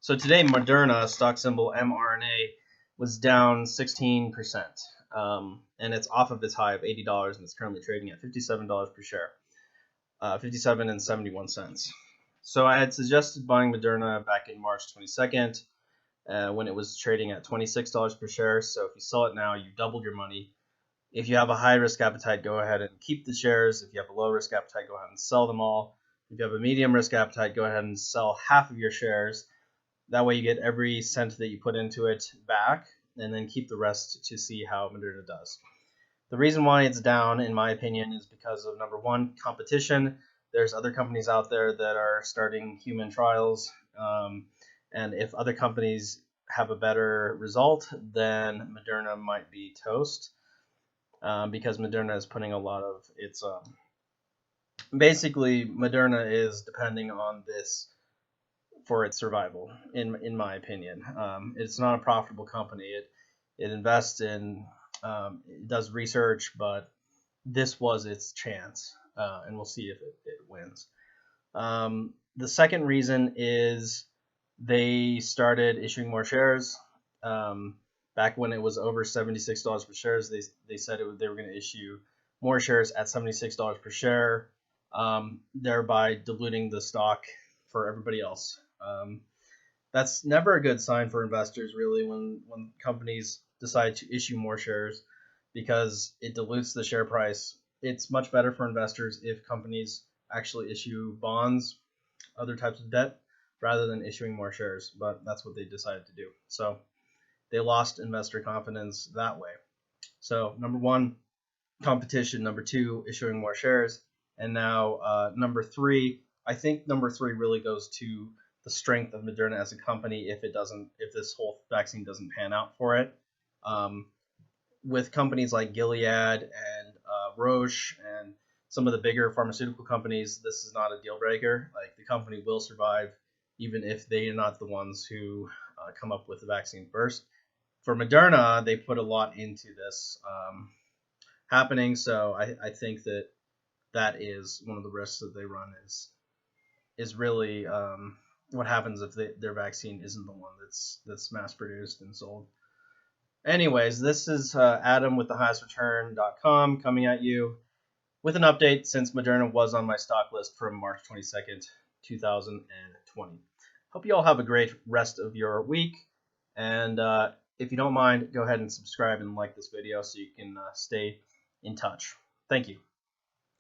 So today, Moderna, stock symbol MRNA, was down 16%, and it's off of its high of $80, and it's currently trading at $57 per share, 57 and 71 cents. So I had suggested buying Moderna back in March 22nd, when it was trading at $26 per share. So if you sell it now, you doubled your money. If you have a high risk appetite, go ahead and keep the shares. If you have a low risk appetite, go ahead and sell them all. If you have a medium risk appetite, go ahead and sell half of your shares. That way you get every cent that you put into it back, and then keep the rest to see how Moderna does. The reason why it's down, in my opinion, is because of, number one, competition. There's other companies out there that are starting human trials, and if other companies have a better result, then Moderna might be toast, because Moderna is putting a lot of its basically Moderna is depending on this for its survival, in my opinion. It's not a profitable company. It invests in, it does research, but this was its chance, and we'll see if it wins. The second reason is they started issuing more shares. Back when it was over $76 per share, they said they were going to issue more shares at $76 per share, thereby diluting the stock for everybody else. That's never a good sign for investors, really, when companies decide to issue more shares, because it dilutes the share price. It's much better for investors if companies actually issue bonds, other types of debt, rather than issuing more shares, but that's what they decided to do. So they lost investor confidence that way. So number one, competition. Number two, issuing more shares. And now number three, I think number three really goes to the strength of Moderna as a company if this whole vaccine doesn't pan out for it. With companies like Gilead and Roche and some of the bigger pharmaceutical companies, this is not a deal breaker. Like, the company will survive even if they are not the ones who come up with the vaccine first. For Moderna, they put a lot into this happening, so I think that is one of the risks that they run, is really what happens if their vaccine isn't the one that's mass produced and sold. Anyways, this is Adam with thehighestreturn.com coming at you with an update since Moderna was on my stock list from March 22nd, 2020. Hope you all have a great rest of your week, and if you don't mind, go ahead and subscribe and like this video so you can stay in touch. Thank you.